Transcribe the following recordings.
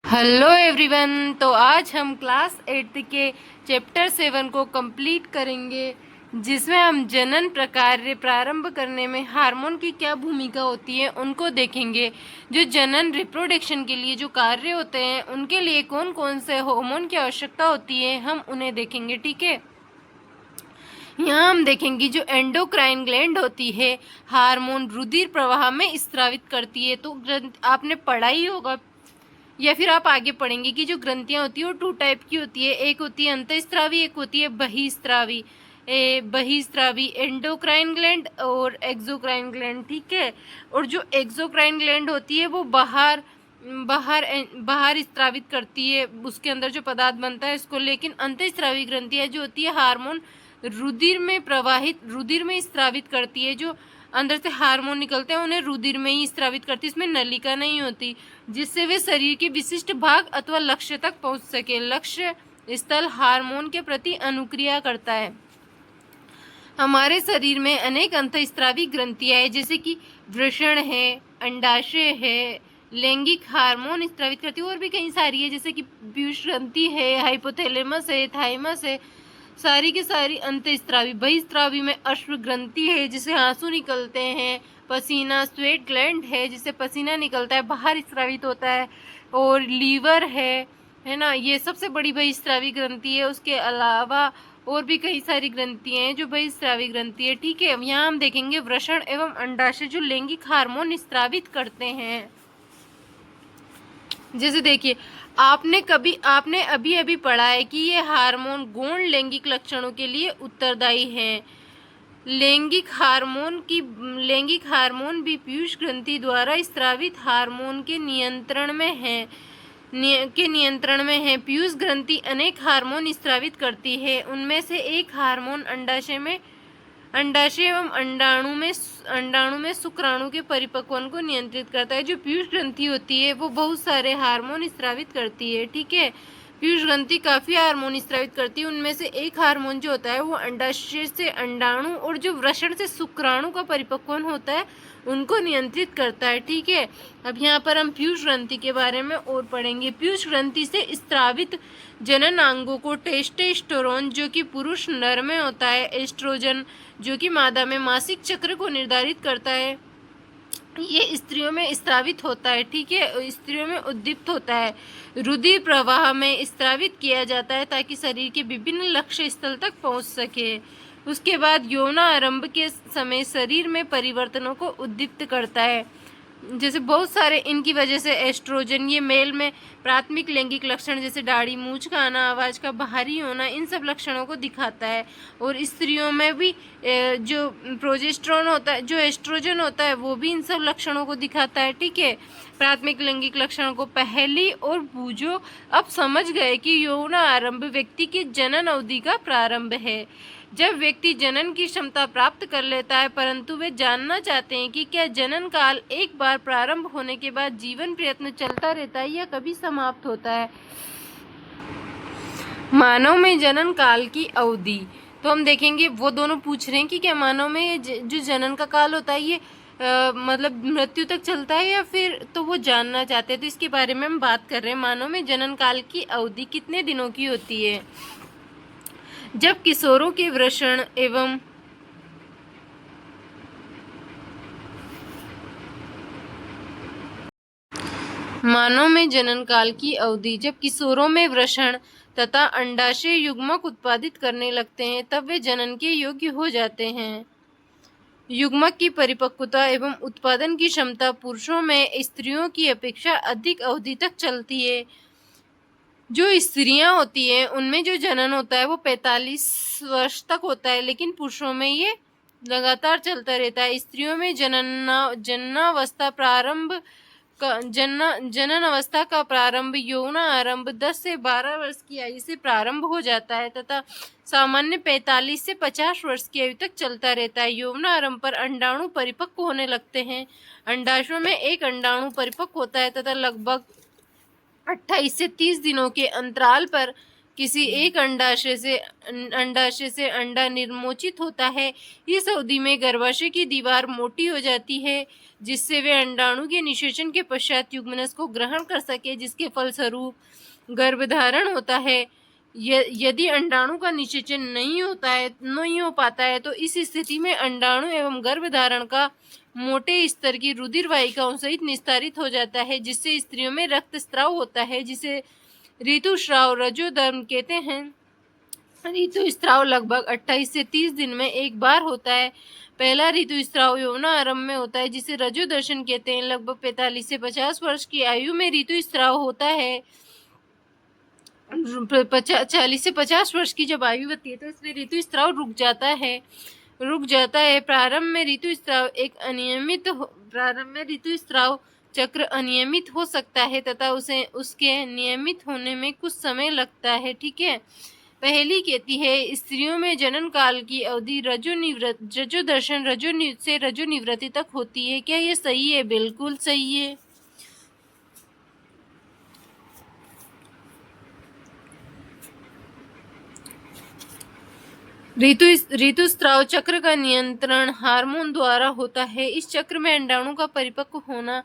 Hello everyone. तो आज हम क्लास 8 के चैप्टर 7 को कंप्लीट करेंगे, जिसमें हम जनन प्रकार्य प्रारंभ करने में हार्मोन की क्या भूमिका होती है उनको देखेंगे। जो जनन रिप्रोडक्शन के लिए जो कार्य होते हैं उनके लिए कौन कौन से हार्मोन की आवश्यकता होती है हम उन्हें देखेंगे। ठीक है, यहाँ हम देखेंगे जो एंडोक्राइन ग्लैंड होती है हार्मोन रुधिर प्रवाह में स्रावित करती है। तो आपने पढ़ा ही होगा या फिर आप आगे पढ़ेंगे कि जो ग्रंथियां होती है वो 2 टाइप की होती है। एक होती है अंतःस्रावी, एक होती है बहिस्रावी। बहिस्रावी एंडोक्राइन ग्लैंड और एक्सोक्राइन ग्लैंड। ठीक है, और जो एक्सोक्राइन ग्लैंड होती है वो बाहर बाहर बाहर स्रावित करती है, उसके अंदर जो पदार्थ बनता है इसको। लेकिन अंतःस्रावी ग्रंथियां जो होती है हार्मोन रुधिर में स्रावित करती है। जो अंदर से हार्मोन निकलते हैं उन्हें रुधिर में ही स्रावित करती है, इसमें नलिका नहीं होती, जिससे वे शरीर के विशिष्ट भाग अथवा लक्ष्य तक पहुंच सके। लक्ष्य स्थल हार्मोन के प्रति अनुक्रिया करता है। हमारे शरीर में अनेक अंतःस्रावी ग्रंथियां हैं, जैसे कि वृषण है, अंडाशय है, लैंगिक हार्मोन स्रावित करती है, और भी कई सारी है, जैसे कि पीयूष ग्रंथि है, हाइपोथैलेमस है, थाइमस है। सारी की सारी अंतःस्रावी। बहिस्रावी में अश्व ग्रंथि है, जिसे आंसू निकलते हैं। पसीना स्वेट ग्लैंड है, जिसे पसीना निकलता है, बाहर स्रावित होता है। और लीवर है ना, ये सबसे बड़ी बहिस्रावी ग्रंथि है। उसके अलावा और भी कई सारी ग्रंथियां हैं जो बहिस्रावी ग्रंथि है। ठीक है, यहाँ हम देखेंगे वृषण एवं अंडाशय जो लैंगिक हार्मोन स्रावित करते हैं। जैसे देखिए, आपने अभी अभी पढ़ा है कि ये हार्मोन गौण लैंगिक लक्षणों के लिए उत्तरदायी हैं। लैंगिक हार्मोन भी पीयूष ग्रंथि द्वारा स्रावित हार्मोन के नियंत्रण में है। पीयूष ग्रंथि अनेक हार्मोन स्रावित करती है। उनमें से एक हार्मोन अंडाशय एवं अंडाणु में शुक्राणु के परिपक्वन को नियंत्रित करता है। जो पीयूष ग्रंथि होती है वो बहुत सारे हार्मोन स्रावित करती है। ठीक है, पीयूष ग्रंथि काफी हार्मोन स्रावित करती है। उनमें से एक हार्मोन जो होता है वो अंडाशय से अंडाणु और जो वृषण से शुक्राणु का परिपक्वन होता है उनको नियंत्रित करता है। ठीक है, अब यहाँ पर हम पीयूष ग्रंथि के बारे में और पढ़ेंगे। पीयूष ग्रंथि से स्रावित जननांगों को टेस्टोस्टेरोन जो कि पुरुष नर में होता है, एस्ट्रोजन जो कि मादा में मासिक चक्र को निर्धारित करता है, ये स्त्रियों में स्रावित होता है। ठीक है, स्त्रियों में उद्दीप्त होता है। रुधिर प्रवाह में स्रावित किया जाता है ताकि शरीर के विभिन्न लक्ष्य स्थल तक पहुंच सके। उसके बाद यौनारंभ के समय शरीर में परिवर्तनों को उद्दीप्त करता है। जैसे बहुत सारे इनकी वजह से एस्ट्रोजन, ये मेल में प्राथमिक लैंगिक लक्षण जैसे दाढ़ी मूंछ का आना, आवाज़ का बाहरी होना, इन सब लक्षणों को दिखाता है। और स्त्रियों में भी जो प्रोजेस्टेरोन होता है, जो एस्ट्रोजन होता है, वो भी इन सब लक्षणों को दिखाता है। ठीक है, प्राथमिक लैंगिक लक्षणों को पहली और बूझो। अब समझ गए कि यौन आरंभ व्यक्ति की जनन अवधि का प्रारंभ है, जब व्यक्ति जनन की क्षमता प्राप्त कर लेता है, परंतु वे जानना चाहते हैं कि क्या जनन काल एक बार प्रारंभ होने के बाद जीवन प्रयत्न चलता रहता है या कभी समाप्त होता है। मानव में जनन काल की अवधि, तो हम देखेंगे वो दोनों पूछ रहे हैं कि क्या मानव में जो जनन का काल होता है ये मतलब मृत्यु तक चलता है या फिर, तो वो जानना चाहते हैं। तो इसके बारे में हम बात कर रहे हैं। मानव में जनन काल की अवधि कितने दिनों की होती है? जब किशोरों के वृषण एवं मानव में जनन काल की अवधि जब किशोरों में वृषण तथा अंडाशय युग्मक उत्पादित करने लगते हैं, तब वे जनन के योग्य हो जाते हैं। युग्मक की परिपक्वता एवं उत्पादन की क्षमता पुरुषों में स्त्रियों की अपेक्षा अधिक अवधि तक चलती है। जो स्त्रियां होती हैं उनमें जो जनन होता है वो 45 वर्ष तक होता है, लेकिन पुरुषों में ये लगातार चलता रहता है। स्त्रियों में जनन अवस्था का प्रारंभ यौन आरंभ 10 से 12 वर्ष की आयु से प्रारंभ हो जाता है तथा सामान्य 45 से 50 वर्ष की आयु तक चलता रहता है। यौन आरंभ पर अंडाणु परिपक्व होने लगते हैं। अंडाशयों में एक अंडाणु परिपक्व होता है तथा लगभग 28 से 30 दिनों के अंतराल पर किसी एक अंडाशय से अंडा निर्मोचित होता है। इस अवधि में गर्भाशय की दीवार मोटी हो जाती है, जिससे वे अंडाणु के निषेचन के पश्चात युग्मनज को ग्रहण कर सके, जिसके फलस्वरूप गर्भधारण होता है। यदि अंडाणु का निषेचन नहीं हो पाता है तो इस स्थिति में अंडाणु एवं गर्भधारण का मोटे स्तर की रुधिर वाहिकाओं सहित निस्तारित हो जाता है, जिससे स्त्रियों में रक्तस्राव होता है, जिसे ऋतुस्राव रजोधर्म कहते हैं। ऋतुस्राव लगभग 28 से 30 दिन में एक बार होता है। पहला ऋतुस्राव यौनारंभ में होता है, जिसे रजोदर्शन कहते हैं। लगभग 45 से 50 वर्ष की आयु में ऋतुस्राव होता है। 40 से 50 वर्ष की जब आयु होती है तो इसमें ऋतुस्राव रुक जाता है। प्रारंभ में ऋतुस्राव चक्र अनियमित हो सकता है तथा उसके नियमित होने में कुछ समय लगता है। ठीक है। पहली कहती है, स्त्रियों में जनन काल की अवधि रजोदर्शन से रजोनिवृत्ति तक होती है। क्या ये सही है? बिल्कुल सही है। ऋतुस्राव चक्र का नियंत्रण हार्मोन द्वारा होता है। इस चक्र में अंडाणु का परिपक्व होना,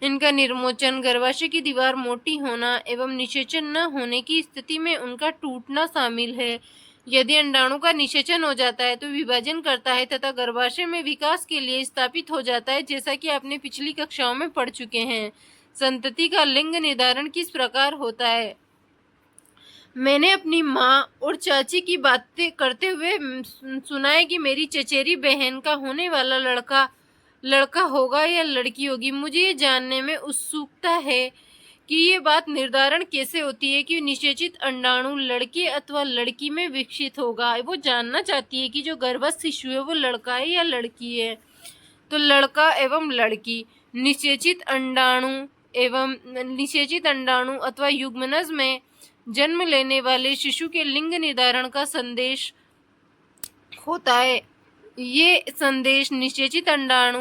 इनका निर्मोचन, गर्भाशय की दीवार मोटी होना एवं निषेचन न होने की स्थिति में उनका टूटना शामिल है। यदि अंडाणु का निषेचन हो जाता है तो विभाजन करता है तथा गर्भाशय में विकास के लिए स्थापित हो जाता है, जैसा कि आपने पिछली कक्षाओं में पढ़ चुके हैं। संतति का लिंग निर्धारण किस प्रकार होता है? मैंने अपनी माँ और चाची की बातें करते हुए सुना है कि मेरी चचेरी बहन का होने वाला लड़का होगा या लड़की होगी। मुझे ये जानने में उत्सुकता है कि ये बात निर्धारण कैसे होती है कि निषेचित अंडाणु लड़के अथवा लड़की में विकसित होगा। वो जानना चाहती है कि जो गर्भस्थ शिशु है वो लड़का है या लड़की है। तो लड़का एवं लड़की, निषेचित अंडाणु अथवा युग्मनज में जन्म लेने वाले शिशु के लिंग निर्धारण का संदेश होता है। ये संदेश निषेचित अंडाणु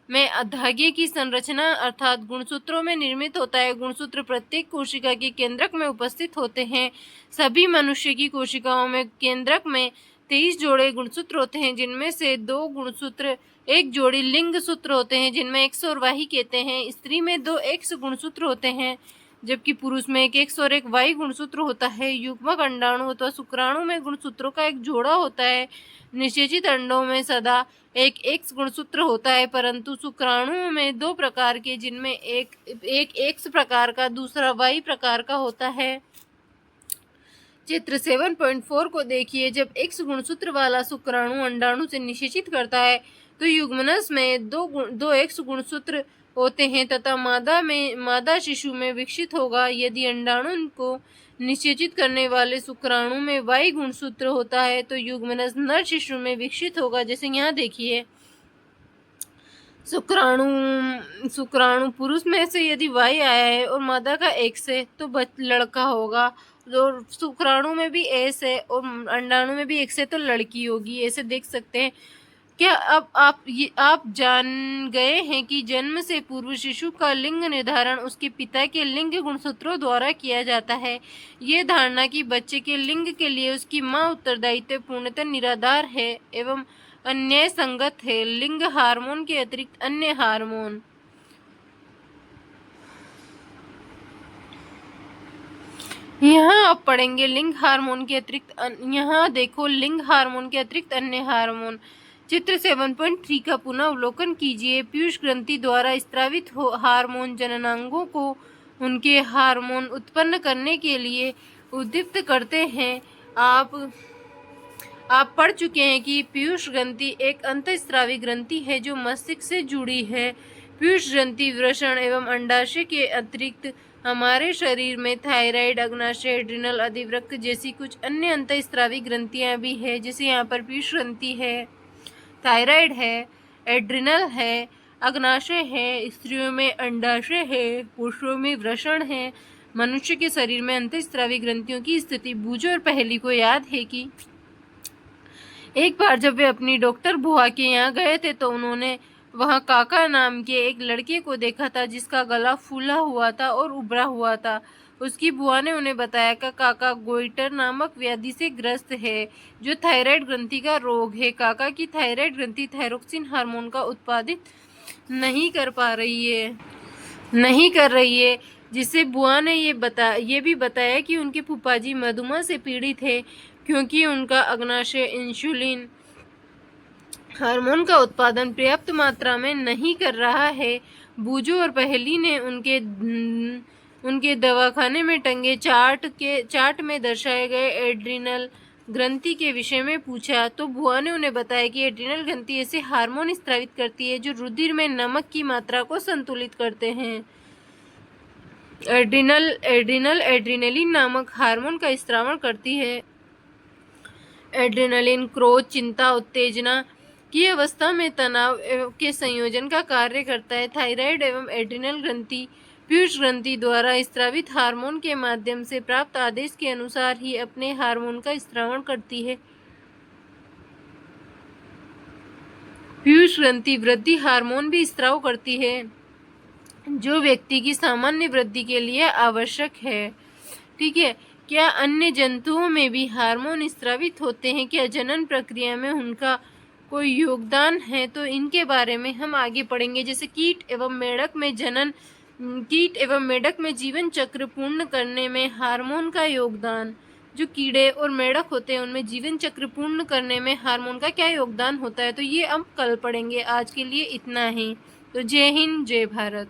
में धागे की संरचना अर्थात गुणसूत्रों में निर्मित होता है। गुणसूत्र प्रत्येक कोशिका के केंद्रक में उपस्थित होते हैं। सभी मनुष्य की कोशिकाओं में केंद्रक में 23 जोड़े गुणसूत्र होते हैं, जिनमें से 2 गुणसूत्र, 1 जोड़ी लिंग सूत्र होते हैं, जिनमें एक्स और वाई कहते हैं। स्त्री में 2 एक्स गुणसूत्र होते हैं, जबकि पुरुष में 1 एक्स और 1 वाई गुणसूत्र होता है। युग्मक अंडाणु अथवा शुक्राणु में गुणसूत्रों का एक जोड़ा होता है। निषेचित अंडों में सदा 1 एक्स गुणसूत्र होता है, परंतु शुक्राणुओं में 2 प्रकार के, जिनमें एक एक्स प्रकार का, दूसरा वाई प्रकार का होता है। चित्र 7.4 को देखिए। जब एक्स गुणसूत्र वाला शुक्राणु अंडाणु से निषेचित करता है तो युग्मनज में 2 एक्स गुणसूत्र होते हैं तथा मादा शिशु में विकसित होगा। यदि अंडाणु को निषेचित करने वाले शुक्राणु में वाई गुणसूत्र होता है तो युग्मनज नर शिशु में विकसित होगा। जैसे यहाँ देखिए, शुक्राणु पुरुष में से यदि वाई आया है और मादा का एक्स है तो लड़का होगा। और शुक्राणु में भी एस है और अंडाणु में भी एक्स है तो लड़की होगी। ऐसे देख सकते हैं। क्या अब आप जान गए हैं कि जन्म से पूर्व शिशु का लिंग निर्धारण उसके पिता के लिंग गुणसूत्रों द्वारा किया जाता है। ये धारणा कि बच्चे के लिंग के लिए उसकी माँ उत्तरदायित्व पूर्णतः निराधार है एवं अन्याय संगत है। लिंग हार्मोन के अतिरिक्त अन्य हार्मोन, यहाँ आप पढ़ेंगे लिंग हार्मोन के अतिरिक्त, यहाँ देखो लिंग हार्मोन के अतिरिक्त अन्य हार्मोन। चित्र 7.3 का पुनः अवलोकन कीजिए। पीयूष ग्रंथि द्वारा स्त्रावित हार्मोन जननांगों को उनके हार्मोन उत्पन्न करने के लिए उद्दीप्त करते हैं। आप पढ़ चुके हैं कि पीयूष ग्रंथि एक अंतःस्रावी ग्रंथि है जो मस्तिष्क से जुड़ी है। पीयूष ग्रंथि वृषण एवं अंडाशय के अतिरिक्त हमारे शरीर में थायराइड, अग्नाशय, एड्रिनल, अधिवृक्क जैसी कुछ अन्य अंतःस्रावी ग्रंथियां भी है। जैसे यहाँ पर पीयूष ग्रंथि है, थायराइड है, एड्रिनल है, अग्नाशय है, स्त्रियों में अंडाशय है, पुरुषों में वृषण है। मनुष्य के शरीर में अंतःस्रावी ग्रंथियों की स्थिति बूझो और पहेली को याद है कि एक बार जब वे अपनी डॉक्टर बुआ के यहाँ गए थे तो उन्होंने वहाँ काका नाम के एक लड़के को देखा था जिसका गला फूला हुआ था और उभरा हुआ था। उसकी बुआ ने उन्हें बताया कि काका गोइटर नामक व्याधि से ग्रस्त है, जो थायराइड ग्रंथि का रोग है। काका की थायराइड ग्रंथि थायरोक्सिन हार्मोन का उत्पादित नहीं कर रही है, जिससे बुआ ने ये भी बताया कि उनके फूफाजी मधुमेह से पीड़ित है, क्योंकि उनका अग्नाशय इंसुलिन हार्मोन का उत्पादन पर्याप्त मात्रा में नहीं कर रहा है। बूजू और पहेली ने उनके दवाखाने में टंगे चार्ट में दर्शाए गए एड्रिनल ग्रंथि के विषय में पूछा, तो बुआ ने उन्हें बताया कि एड्रिनल ग्रंथि ऐसे हार्मोन स्रावित करती है जो रुधिर में नमक की मात्रा को संतुलित करते हैं। एड्रिनलिन नामक हार्मोन का स्रावण करती है। एड्रेनलिन क्रोध, चिंता, उत्तेजना की अवस्था में तनाव के संयोजन का कार्य करता है। थायराइड एवं एड्रिनल ग्रंथि पीयूष ग्रंथि द्वारा स्रावित हार्मोन के माध्यम से प्राप्त आदेश के अनुसार ही अपने हार्मोन का स्रावण करती है। पीयूष ग्रंथि वृद्धि हार्मोन भी स्राव करती है, जो व्यक्ति की सामान्य वृद्धि के लिए आवश्यक है। ठीक है। क्या अन्य जंतुओं में भी हार्मोन स्रावित होते हैं? क्या जनन प्रक्रिया में उनका कोई योगदान है? तो इनके बारे में हम आगे पढ़ेंगे। जैसे कीट एवं मेढक में जीवन चक्र पूर्ण करने में हार्मोन का योगदान। जो कीड़े और मेढक होते हैं उनमें जीवन चक्र पूर्ण करने में हार्मोन का क्या योगदान होता है, तो ये हम कल पढ़ेंगे। आज के लिए इतना ही। तो जय हिंद, जय भारत।